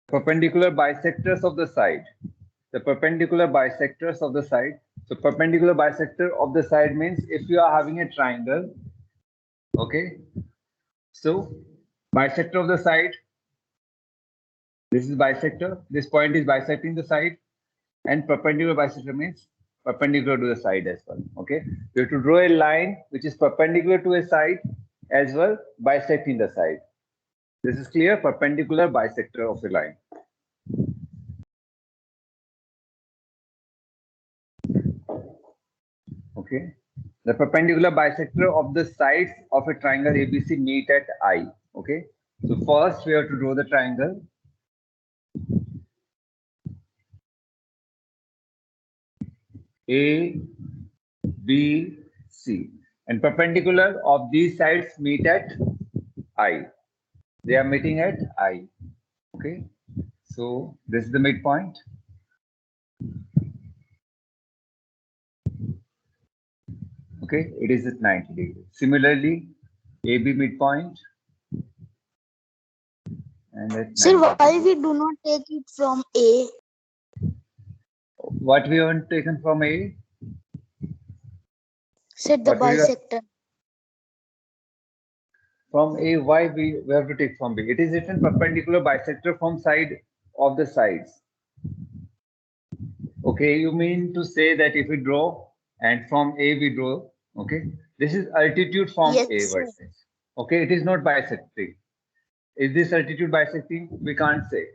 perpendicular bisectors of the side. The perpendicular bisectors of the side. So perpendicular bisector of the side means if you are having a triangle, okay. So bisector of the side, this is bisector. This point is bisecting the side, and perpendicular bisector means perpendicular to the side as well. Okay, you have to draw a line which is perpendicular to a side as well, bisecting the side. This is clear. Perpendicular bisector of the line. Okay, the perpendicular bisector of the sides of a triangle ABC meet at I. Okay, so first we have to draw the triangle. A, B, C, and perpendicular of these sides meet at I. They are meeting at I. Okay, so this is the midpoint. Okay, it is at 90 degrees. Similarly, AB midpoint. And at Sir, why we do not take it from A? What we haven't taken from A? Said the bisector. From A, why we have to take from B? It is written perpendicular bisector from side of the sides. Okay, you mean to say that if we draw and from A we draw, okay, this is altitude from Yes, A sir. versus. Okay, it is not bisecting. Is this altitude bisecting? We can't say.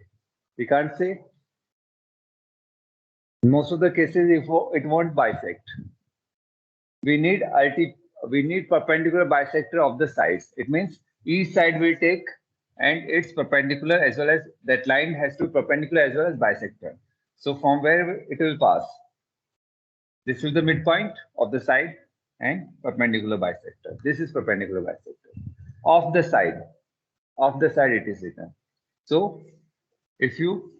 We can't say. Most of the cases, if it won't bisect. We need perpendicular bisector of the sides. It means each side will take and it's perpendicular as well as that line has to be perpendicular as well as bisector. So from where it will pass? This is the midpoint of the side and perpendicular bisector. This is perpendicular bisector of the side. Of the side it is written. So if you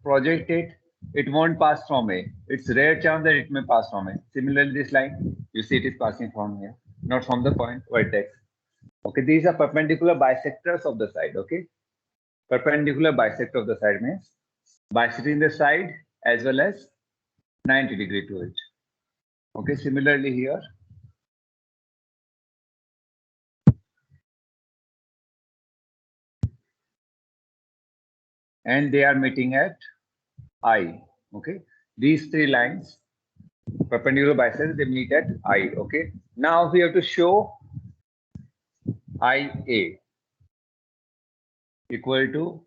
project it, it won't pass from A. It's rare chance that it may pass from A. Similarly, this line, you see it is passing from here, not from the point vertex. Okay, these are perpendicular bisectors of the side. Okay, perpendicular bisector of the side means bisecting the side as well as 90 degree to it. Okay, similarly here. And they are meeting at I. Okay, these three lines, perpendicular bisectors, they meet at I. Okay, now we have to show IA equal to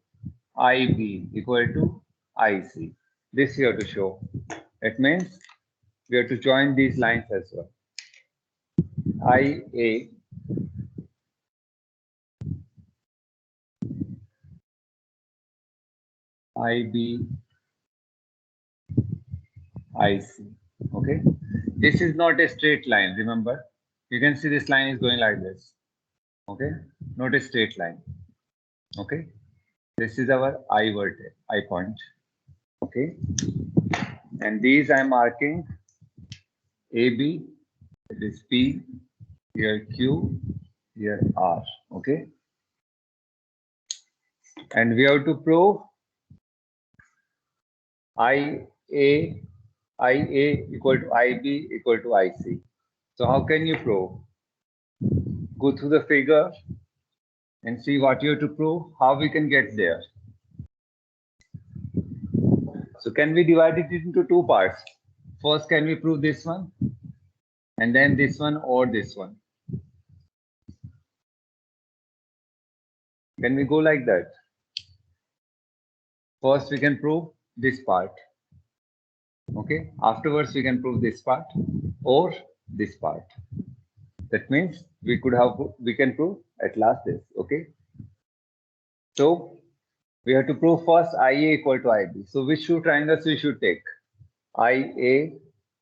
IB equal to IC. This you have to show. It means we have to join these lines as well. IA IB IC. Okay. This is not a straight line. Remember, you can see this line is going like this. Okay. Not a straight line. Okay. This is our I vertex, I point. Okay. And these I'm marking AB, it is P, here Q, here R. Okay. And we have to prove IA equal to IB equal to IC. So how can you prove? Go through the figure and see what you have to prove, how we can get there. So can we divide it into two parts? First, can we prove this one? And then this one or this one? Can we go like that? First, we can prove this part. Okay. Afterwards, we can prove this part or this part. That means we can prove at last this. Okay. So we have to prove first IA equal to IB. So which two triangles we should take? IA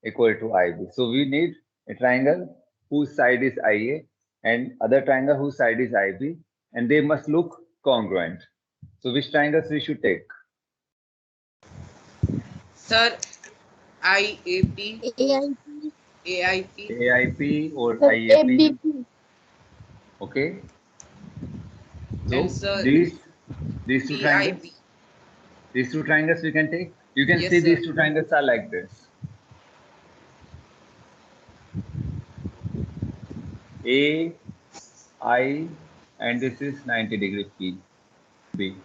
equal to IB. So we need a triangle whose side is IA and other triangle whose side is IB, and they must look congruent. So which triangles we should take? Sir, IAP, AIP. AIP, AIP or Sir, IAP. ABP. Okay. So and sir, these two triangles. EIB. These two triangles we can take. You can Yes, see sir. these two triangles are like this. A, I, and this is 90° P, B.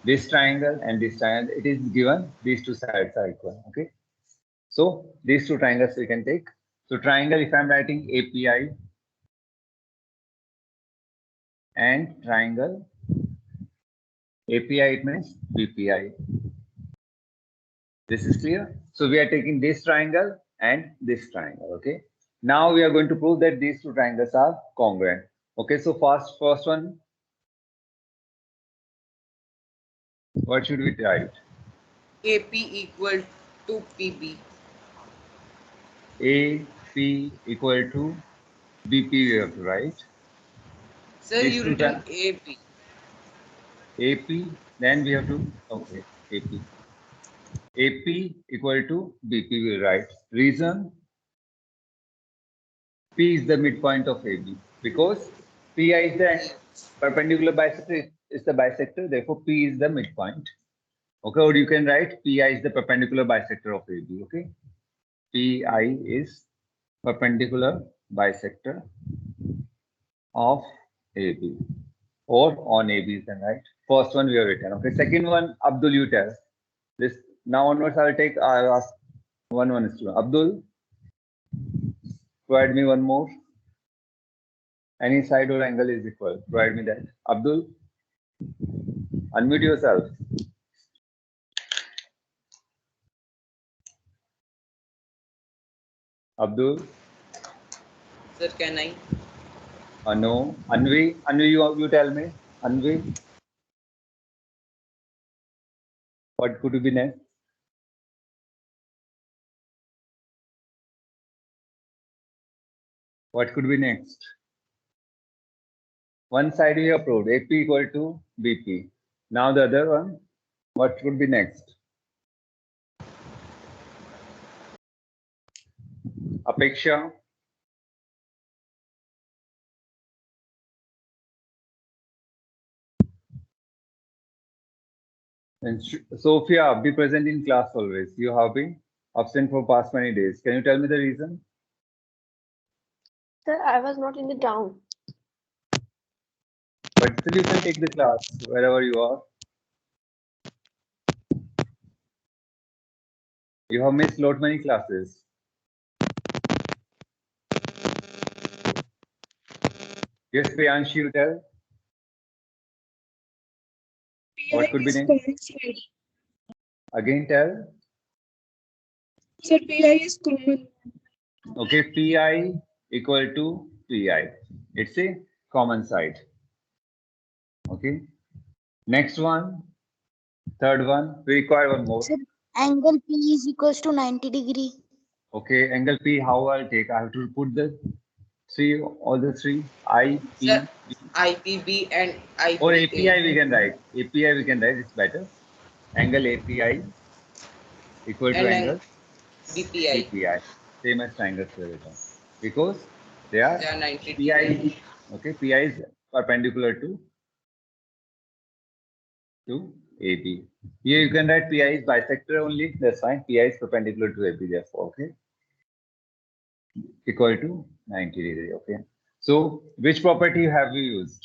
This triangle and this triangle, it is given, these two sides are equal, okay? So these two triangles we can take. So triangle, if I'm writing API and triangle, API it means BPI. This is clear. So we are taking this triangle and this triangle, okay? Now we are going to prove that these two triangles are congruent. Okay, so first one, what should we write? AP equal to PB. AP equal to BP we have to write. Sir, These you two written AP. AP, then we have to, okay, AP. AP equal to BP we write. Reason, P is the midpoint of AB because PI is the perpendicular bisector, is the bisector, therefore P is the midpoint. Okay, or you can write PI is the perpendicular bisector of AB, okay? PI is perpendicular bisector of AB or on AB is then right. First one we have written. Okay, second one, Abdul, you tell. This now onwards I'll ask one is two. Abdul, provide me one more. Any side or angle is equal. Provide me that. Abdul, unmute yourself. Abdul, Sir, can I? no. Anvi, you tell me. Anvi, what could be next? What could be next? One side we have proved AP equal to BP. Now the other one, what could be next? Apeksha. And Sophia, be present in class always. You have been absent for past many days. Can you tell me the reason? Sir, I was not in the town. But still you can take the class wherever you are. You have missed lot many classes. Yes, Priyansh, you tell. What could be next? Again tell. Sir, PI is common. Okay, PI equal to PI. It's a common side. Okay. Next one. Third one. We require one more. Sir, angle P is equals to 90°. Okay, angle P, how I'll take? I have to put the three, all the three. I, P, Sir, B. IPB and IPA. Or API we can write. API we can write, it's better. Angle API equal to And angle BPI. BPI. Same as triangle square. Because they are They are 90 PI, okay, PI is perpendicular to AB. Here you can write PI is bisector only, that's fine. PI is perpendicular to AB, therefore, okay. Equal to 90°, okay. So, which property have you used?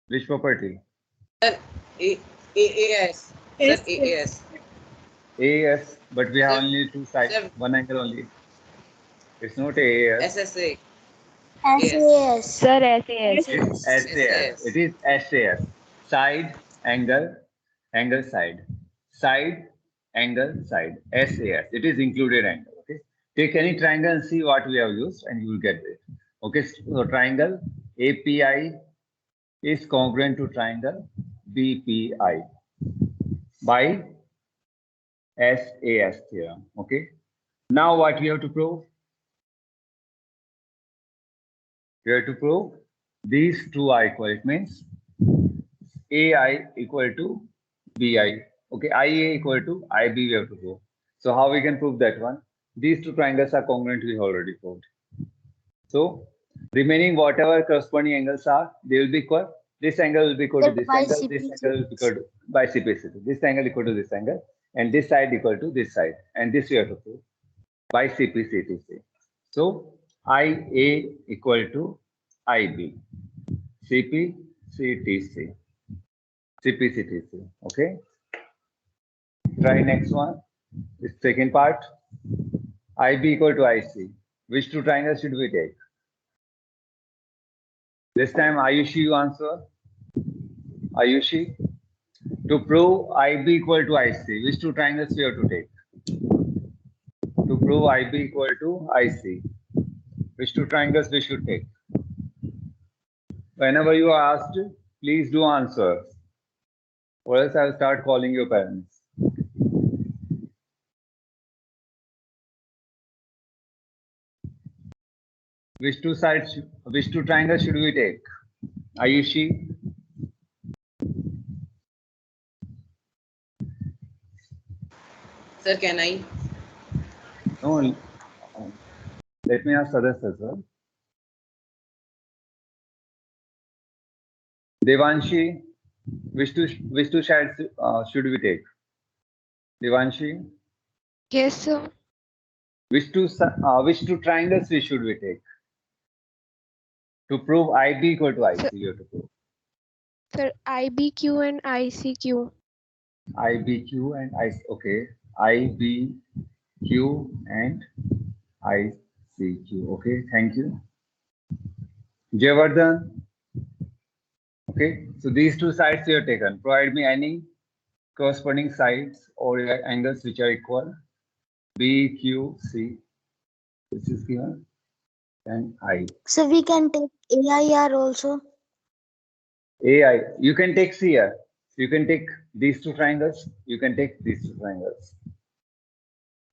Which property? Sir, AAS. Sir, AAS. AAS, but we have Sir, only two sides, sir. one angle only. It's not AAS. SSA. SAS. Sir, SAS. It's SAS. It is SAS. Side, angle, angle, side. Side, angle, side. SAS. It is included angle. Okay. Take any triangle and see what we have used, and you will get it. Okay. So triangle API is congruent to triangle BPI by SAS theorem. Okay. Now what we have to prove? We have to prove these two are equal. It means AI equal to BI. Okay, IA equal to IB we have to prove. So how we can prove that one? These two triangles are congruent, we already proved. So remaining whatever corresponding angles are, they will be equal. this angle will be equal to Sir, this by angle, this CPC. angle will be equal to by CPC. This angle equal to this angle, and this side equal to this side, and this we have to prove by CPCTC. So IA equal to IB, CPCTC, CPCTC. Okay. Try next one. This second part. IB equal to IC. Which two triangles should we take? This time, Ayushi, you answer. Ayushi, to prove IB equal to IC, which two triangles we have to take? To prove IB equal to IC, which two triangles we should take? Whenever you are asked, please do answer, or else I'll start calling your parents. Which two triangles should we take? Ayushi? Sir, can I? No. Let me ask others as well. Devanshi, which two sides should we take? Devanshi, Yes, sir. which two triangles should we take? To prove IB equal to IC, you have to prove Sir, IBQ and ICQ. IBQ and IC. Okay, IBQ and ICQ. Okay, thank you. Jayavardhan. Okay, so these two sides you have taken. Provide me any corresponding sides or angles which are equal. BQC. This is given. And I. So we can take AIR also. AI. You can take CR. You can take these two triangles. You can take these two triangles.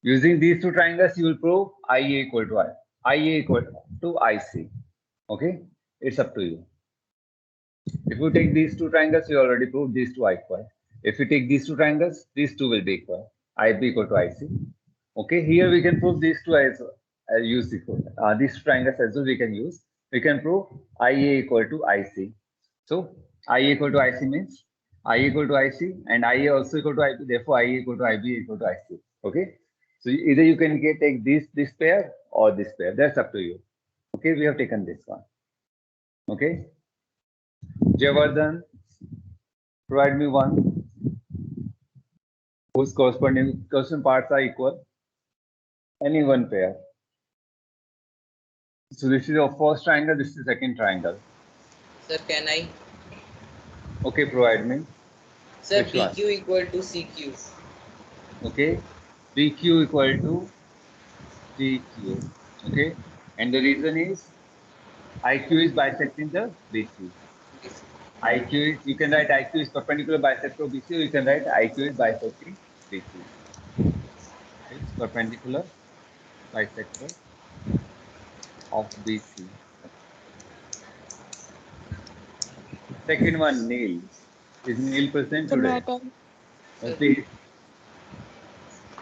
Using these two triangles, you will prove IA equal to IA equal to IC. Okay, it's up to you. If you take these two triangles, you already proved these two are equal. If you take these two triangles, these two will be equal. IB equal to IC. Okay, here we can prove these two as use equal. These two triangles as well we can use. We can prove IA equal to IC. So IA equal to IC means IA equal to IC and IA also equal to IB. Therefore, IA equal to IB equal to IC. Okay. So either you can take this pair or this pair. That's up to you. Okay, we have taken this one. Okay. Jayavardhan, provide me one whose corresponding parts are equal. Any one pair. So this is your first triangle, this is the second triangle. Sir, can I? Okay, provide me. Sir, Which one? BQ equal to CQ. Okay. BQ equal to CQ. Okay. And the reason is IQ is bisecting the BC. IQ is, you can write IQ is perpendicular bisector of BC, or you can write IQ is bisecting BC. It's perpendicular bisector of BC. Second one, Neil. Is Neil present Good today? night. Please.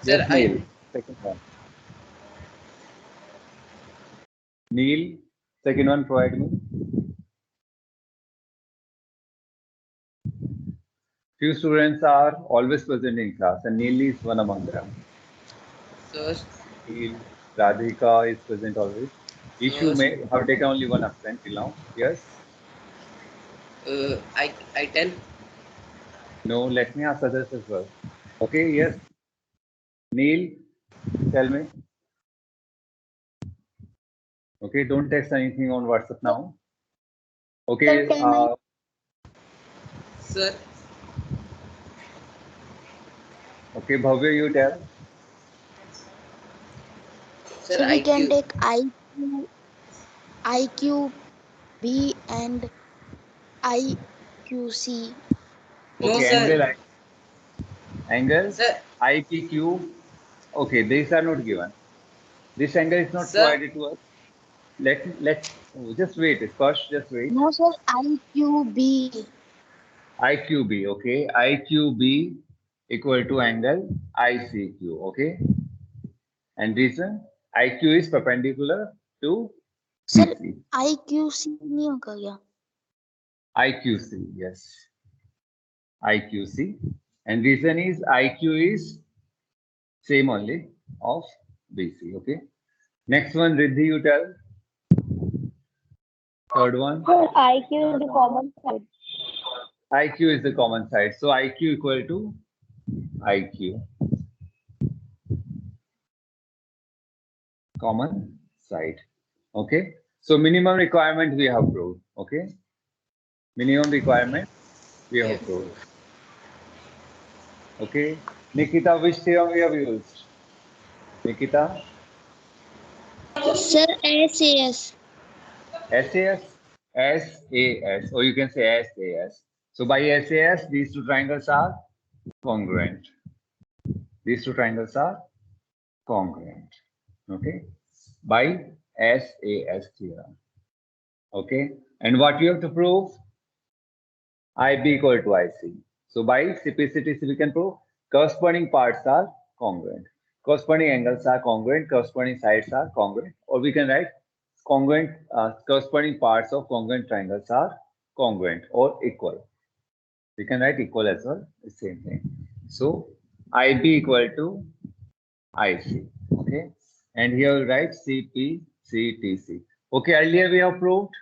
Sir, Yes, Neil. Second one. Neil, second one, provide me. Few students are always present in class, and Neil is one among them. Sir, Neil, Radhika is present always. Ishu may have taken only one absent till now. Yes? I tell. No, let me ask others as well. Okay, yes. Neil, tell me. Okay, don't text anything on WhatsApp now. Okay, Sir, okay, Bhavya, you tell. sir, So we IQ. can take IQ, B and IQC. No, Okay, sir. angle Sir, IPQ. Okay, these are not given. This angle is not sir, provided to us. Let just wait. First, just wait. No, sir, IQB. IQB. Okay, IQB equal to angle ICQ. Okay, and reason IQ is perpendicular to Sir, BC. IQC नहीं होगा क्या? IQC, yes. IQC. And reason is IQ is same only of BC. Okay. Next one, Riddhi, you tell. Third one. Sir, IQ is the common side. IQ is the common side. So IQ equal to IQ. Common side. Okay. So minimum requirement we have proved. Okay. Minimum requirement we have Yes. proved. Okay. Nikita, which theorem we have used? Nikita? Sir, SAS. SAS? SAS. Or you can say SAS. So by SAS, these two triangles are congruent. These two triangles are congruent. Okay. By SAS theorem. Okay. And what we have to prove? IB equal to IC. So by CPCTC we can prove corresponding parts are congruent. Corresponding angles are congruent. Corresponding sides are congruent. Or we can write congruent, corresponding parts of congruent triangles are congruent or equal. We can write equal as well, the same thing. So IB equal to IC. Okay. And here we'll write CPCTC. Okay, earlier we have proved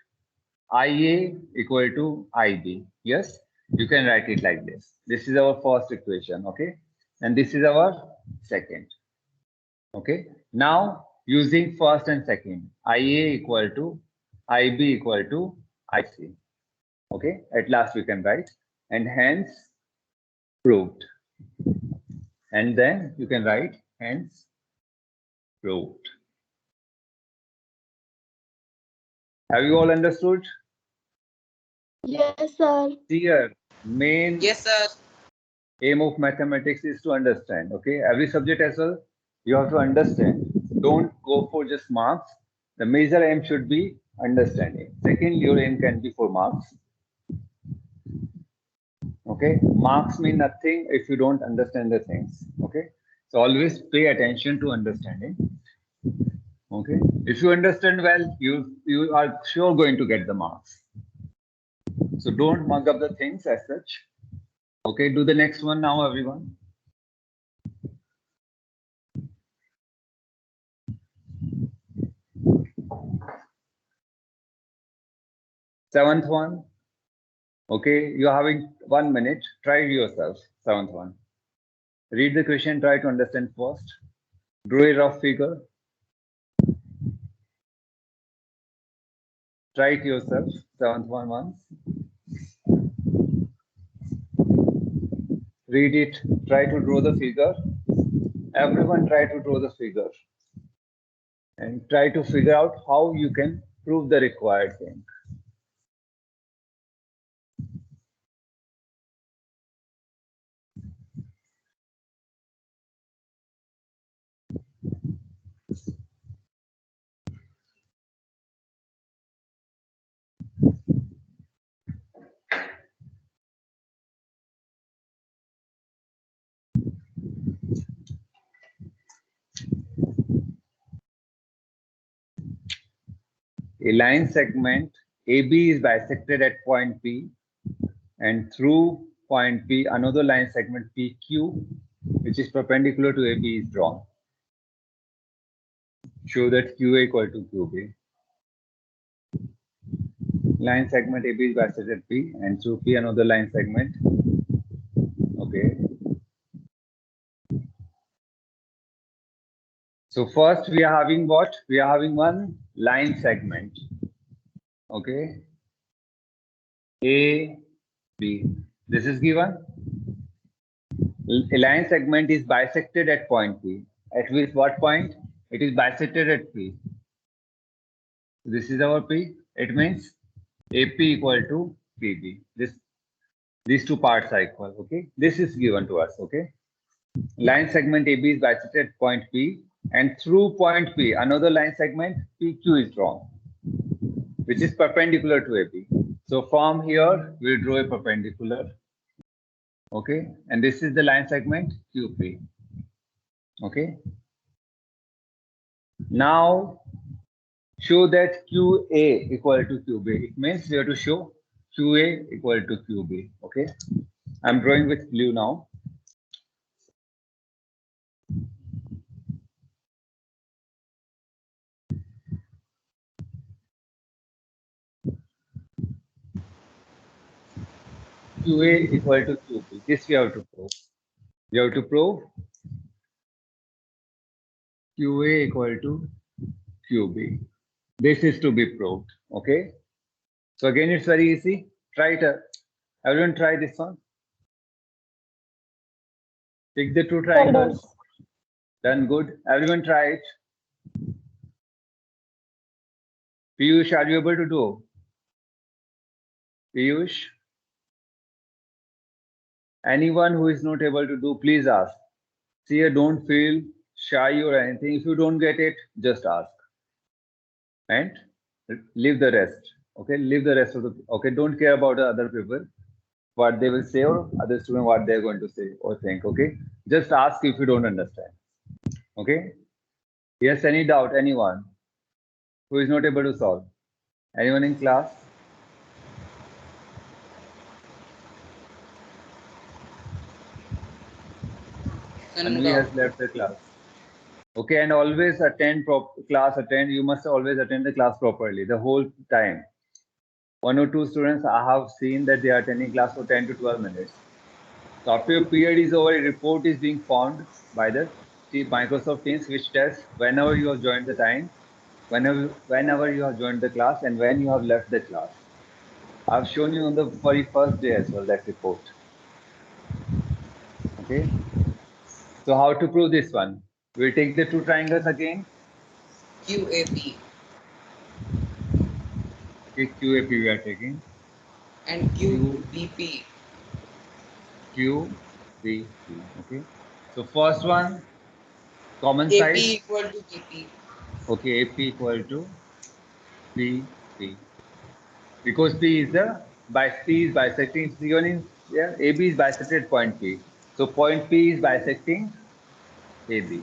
IA equal to IB. Yes, you can write it like this. This is our first equation, okay? And this is our second. Okay. Now using first and second, IA equal to IB equal to IC. Okay, at last we can write and hence proved. And then you can write hence proved. Have you all understood? Yes, sir. Here, main Yes, sir. aim of mathematics is to understand. Okay, every subject as well, you have to understand. Don't go for just marks. The major aim should be understanding. Second, your aim can be for marks. Okay, marks mean nothing if you don't understand the things. Okay, so always pay attention to understanding. Okay, if you understand well, you are sure going to get the marks. So don't mug up the things as such. Okay, do the next one now, everyone. Seventh one. Okay, you're having 1 minute. Try it yourself. Seventh one. Read the question, try to understand first. Draw a rough figure. Try it yourself. Seventh one once. Read it. Try to draw the figure. Everyone try to draw the figure. And try to figure out how you can prove the required thing. A line segment AB is bisected at point P, and through point P, another line segment PQ, which is perpendicular to AB, is drawn. Show that QA equal to QB. Line segment AB is bisected at P, and through P, another line segment. Okay. So first we are having what? We are having one line segment. Okay. A, B. This is given. A line segment is bisected at point P. At which what point? It is bisected at P. This is our P. It means AP equal to PB. These two parts are equal. Okay. This is given to us. Okay. Line segment AB is bisected at point P, and through point P, another line segment PQ is drawn, which is perpendicular to AB. So from here, we draw a perpendicular. Okay. And this is the line segment QP. Okay. Now show that QA equal to QB. It means we have to show QA equal to QB. Okay, I'm drawing with blue now. QA equal to QB. This we have to prove. You have to prove QA equal to QB. This is to be proved. Okay. So again, it's very easy. Try it. Everyone try this one. Pick the two triangles. Done good. Everyone try it. Piyush, are you able to do? Piyush? Anyone who is not able to do, please ask. See, don't feel shy or anything. If you don't get it, just ask. And leave the rest. Okay, leave the rest of the. Okay, don't care about the other people, what they will say, or other student what they're going to say or think. Okay, just ask if you don't understand. Okay. Yes, any doubt, anyone who is not able to solve? Anyone in class? And Anvi has left the class. Okay, and always attend class. You must always attend the class properly the whole time. 1 or 2 students I have seen that they are attending class for 10 to 12 minutes. So after your period is over, a report is being found by the Microsoft Teams, which tells whenever you have joined the time, whenever you have joined the class, and when you have left the class. I've shown you on the very first day as well that report. Okay. So how to prove this one? We'll take the two triangles again. QAP Okay, QAP we are taking. and QBP. QBP. Okay. So first one, common AP side. equal to BP. Okay, AP equal to BP. Because P is bisecting C1 in yeah, AB is bisected point P. So point P is bisecting AB.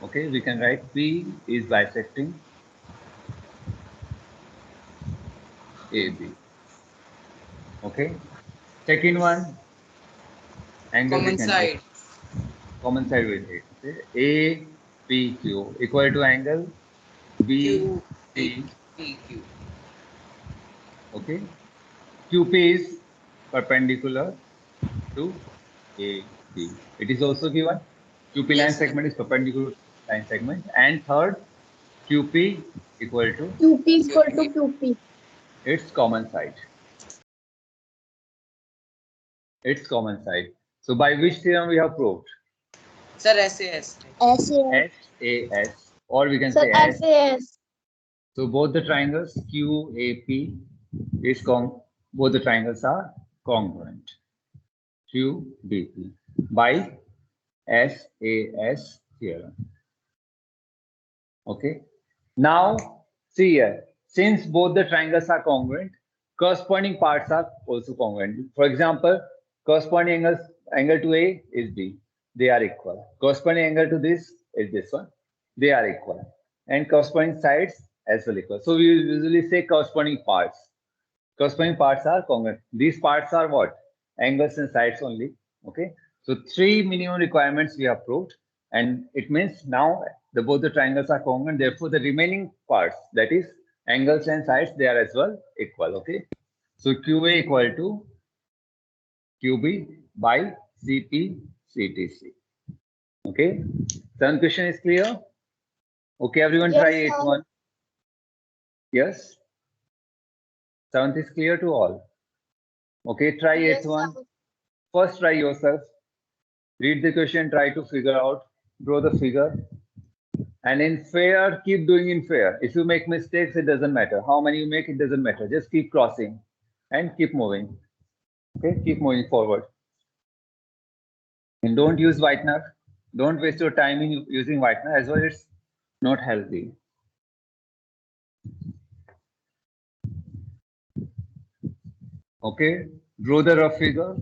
Okay, we can write P is bisecting AB. Okay. Second one, angle we Common can side. take. Common side will take. Okay. APQ equal to angle BPQ. QPQ. Okay. QP is perpendicular to AB. It is also given. QP line Yes, sir. segment is perpendicular to line segment. And third, QP equal to QP is equal to QP. its common side. Its common side. So by which theorem we have proved? Sir, SAS. SAS. SAS, or we can Sir, say S. SAS. So both the triangles QAP is both the triangles are congruent. QBP by SAS theorem. Okay. Now see here, since both the triangles are congruent, corresponding parts are also congruent. For example, corresponding angle to A is B. They are equal. Corresponding angle to this is this one. They are equal. And corresponding sides as well equal. So we usually say corresponding parts. Corresponding parts are congruent. These parts are what? Angles and sides only. Okay. So 3 minimum requirements we have proved. And it means now both the triangles are congruent. Therefore, the remaining parts, that is angles and sides, they are as well equal. Okay. So QA equal to QB by CP CTC. Okay. Seventh question is clear? Okay, everyone Yes, try sir. 8th one. Yes. Seventh is clear to all. Okay, try Yes, 8th one. sir. First, try yourself. Read the question, try to figure out, draw the figure. And in fair, keep doing in fair. If you make mistakes, it doesn't matter. How many you make, it doesn't matter. Just keep crossing and keep moving. Okay, keep moving forward. And don't use whitener. Don't waste your time in using whitener as well. It's not healthy. Okay, draw the rough figure.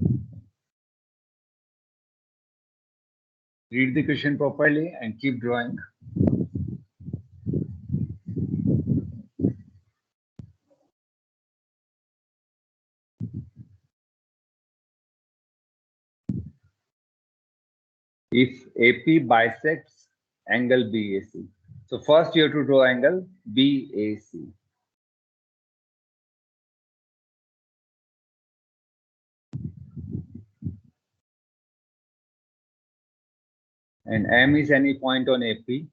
Read the question properly and keep drawing. if AP bisects angle BAC. So first you have to draw angle BAC. And M is any point on AP.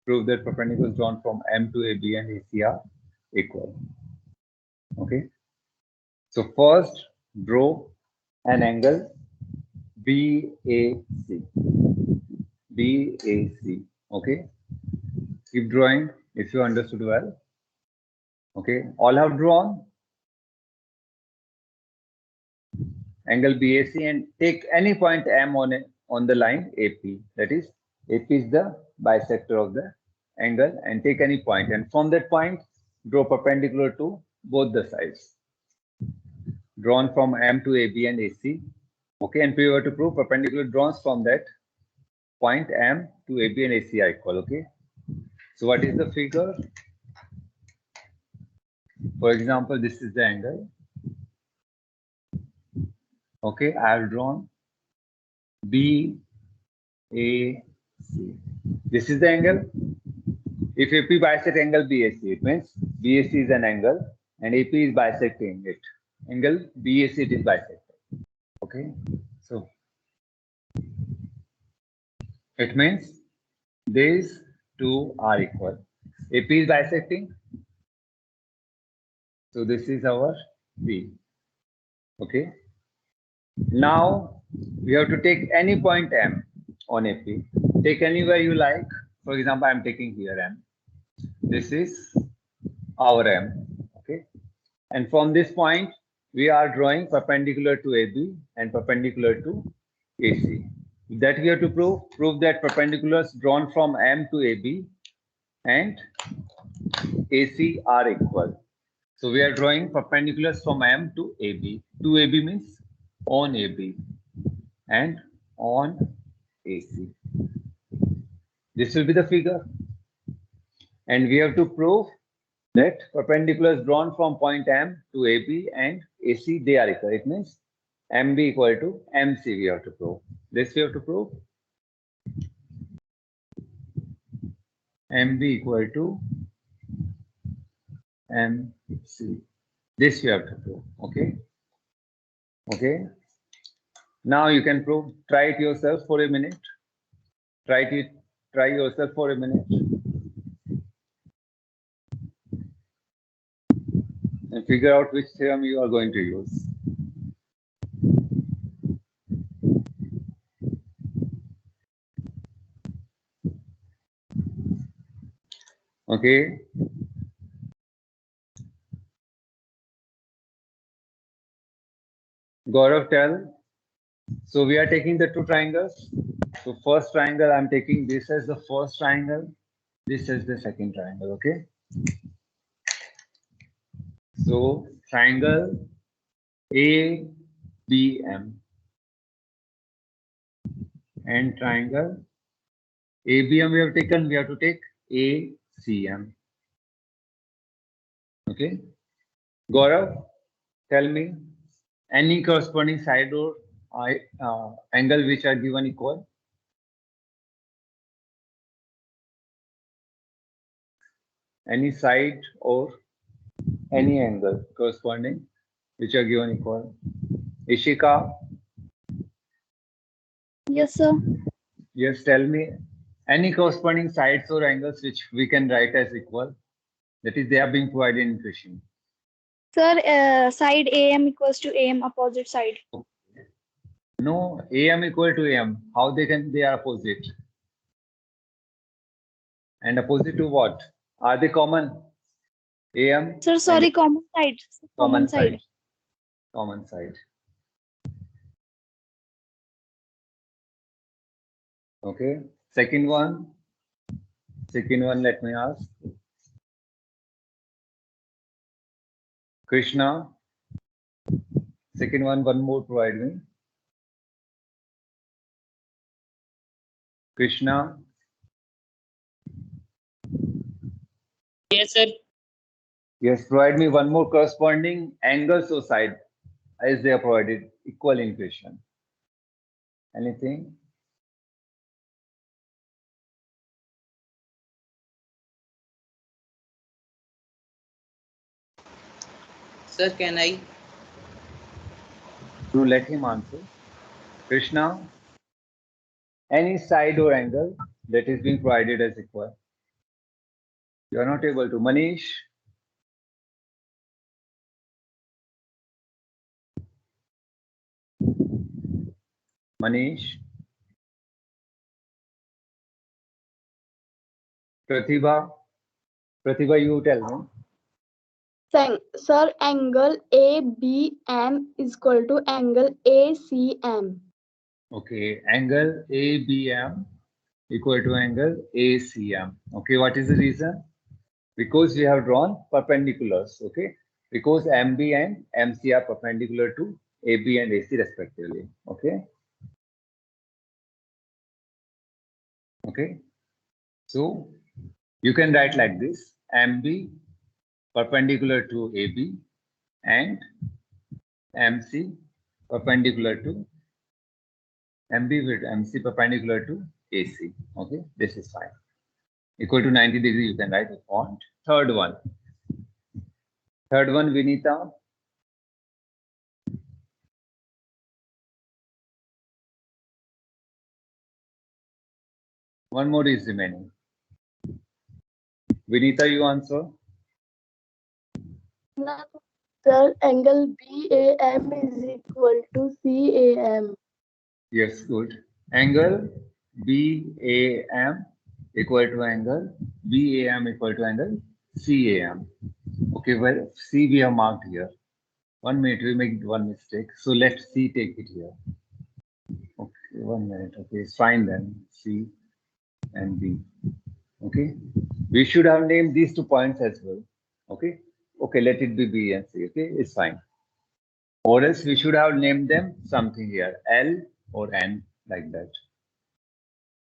Prove that perpendiculars drawn from M to AB and AC are equal. Okay. So first draw an angle BAC. BAC. Okay. Keep drawing if you understood well. Okay. All have drawn angle BAC and take any point M on the line AP. That is, AP is the bisector of the angle, and take any point, and from that point draw perpendicular to both the sides. Drawn from M to AB and AC. Okay, and we have to prove perpendicular drawn from that point M to AB and AC are equal. Okay. So what is the figure? For example, this is the angle. Okay, I have drawn BAC. This is the angle. If AP bisects angle BAC, it means BAC is an angle and AP is bisecting it. Angle BAC it is bisecting. Okay, so it means these two are equal. AP is bisecting. So this is our B. Okay. Now we have to take any point M on AP. Take anywhere you like. For example, I'm taking here M. This is our M. Okay. And from this point, we are drawing perpendicular to AB and perpendicular to AC. That we have to prove. Prove that perpendiculars drawn from M to AB and AC are equal. So we are drawing perpendiculars from M to AB. To AB means on AB and on AC. This will be the figure. And we have to prove that perpendiculars drawn from point M to AB and AC, they are equal. It means MB equal to MC we have to prove. This we have to prove. MB equal to MC. This we have to prove. Okay. Okay. Now you can prove. Try it yourself for a minute. Try yourself for a minute. And figure out which theorem you are going to use. Okay. Gaurav, tell. So we are taking the two triangles. So first triangle, I'm taking this as the first triangle. This is the second triangle. Okay. So triangle ABM and triangle ABM we have taken. We have to take ACM. Okay. Gaurav, tell me any corresponding side or angle which are given equal. Any side or any angle corresponding which are given equal. Ishika. Yes, sir. Yes, tell me any corresponding sides or angles which we can write as equal. That is, they are being provided in question. Sir, side AM equals to AM opposite side. No, AM equal to AM. How they are opposite? And opposite to what? Are they common? AM. Sir, sorry, common side. Common side. Common side. Okay. Second one. Let me ask. Krishna. Second one more provide me. Krishna. Yes, sir. Yes, provide me one more corresponding angles or side. as they are provided equal in question. Anything? Sir, can I? To let him answer. Krishna, any side or angle that is being provided as equal. You are not able to. Manish, Manish, Pratibha, Pratibha, you tell me. Sir, angle ABM is equal to angle ACM. Okay, angle ABM equal to angle ACM. Okay, what is the reason? Because we have drawn perpendiculars. Okay, because MB and MC are perpendicular to AB and AC respectively. Okay. Okay. So you can write like this: MB perpendicular to AB and MC perpendicular to MB with MC perpendicular to AC. Okay, this is fine. Equal to 90 degrees, you can write a font. Third one, Vinita. One more is remaining. Vinita, you answer. Sir, angle BAM is equal to CAM. Yes, good. Angle BAM equal to angle BAM equal to angle CAM. Okay, well, C we have marked here. 1 minute, we make one mistake. So let C take it here. Okay, 1 minute. Okay, it's fine then. C and B. Okay, we should have named these 2 points as well. Okay, okay, let it be B and C. Okay, it's fine. Or else we should have named them something here, L or N, like that.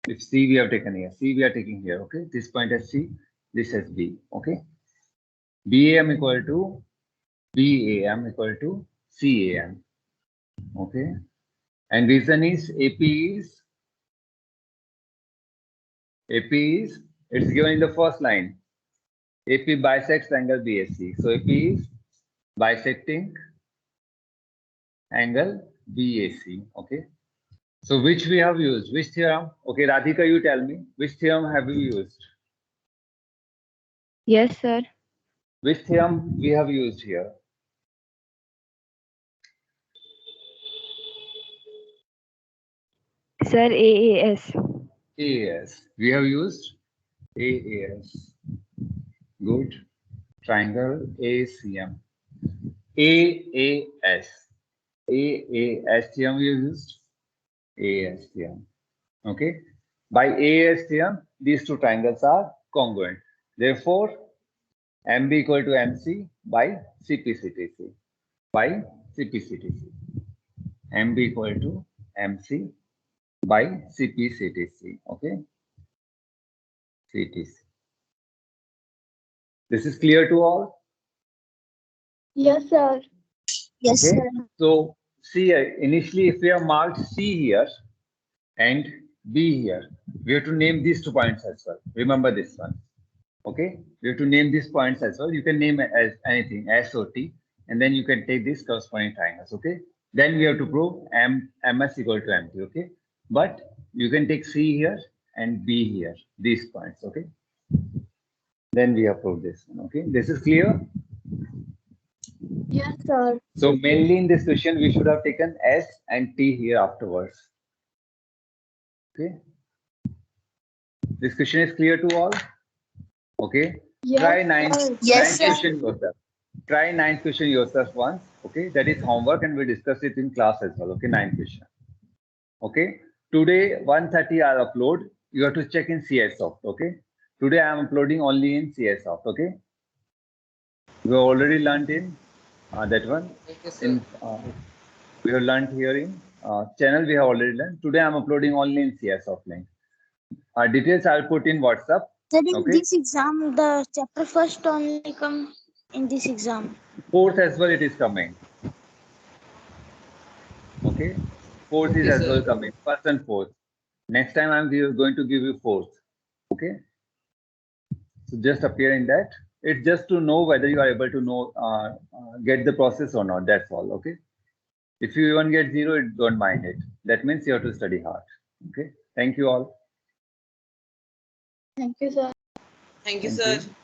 If C we have taken here, C we are taking here. Okay, this point as C, this as B. Okay, BAM equal to BAM equal to CAM. Okay, and reason is AP is it's given in the first line. AP bisects angle BAC. So AP is bisecting angle BAC. Okay. So which we have used? Which theorem? Okay, Radhika, you tell me. Which theorem have you used? Yes, sir. Which theorem we have used here? Sir, AAS. AAS. We have used AAS. Good. Triangle ACM. AAS. AAS theorem we have used. AAS theorem. Okay. By AAS theorem, these 2 triangles are congruent. Therefore, MB equal to MC by CPCTC. By CPCTC. MB equal to MC by CPCTC. Okay. CTC. This is clear to all? Yes, sir. Yes, Okay. sir. So see, initially if we have marked C here and B here, we have to name these 2 points as well. Remember this one. Okay. We have to name these points as well. You can name it as anything, S or T, and then you can take these corresponding triangles. Okay. Then we have to prove MS equal to MT. Okay. But you can take C here and B here, these points. Okay. Then we have proved this one. Okay. This is clear. Yes, sir. So mainly in this question, we should have taken S and T here afterwards. Okay. This question is clear to all. Okay. Yes, Try ninth Yes, sir. question yourself. Try 9th question yourself once. Okay. That is homework and we'll discuss it in class as well. Okay. 9th question. Okay. Today 1:30 I'll upload. You have to check in CSSoft. Okay. Today I am uploading only in CSSoft. Okay. We have already learned in that one. Okay, sir. In we have learned here in channel. We have already learned. Today I am uploading only in CSSoft link. Details I'll put in WhatsApp. Sir, in Okay. this exam, the chapter first only come in this exam. 4th as well it is coming. Okay. Fourth is Okay, as well sir. coming. First and fourth. Next time I'm going to give you fourth. Okay. So just appear in that. It's just to know whether you are able to know get the process or not. That's all. Okay. If you even get 0, don't mind it. That means you have to study hard. Okay. Thank you all. Thank you, sir. Thank you, Thank sir. you.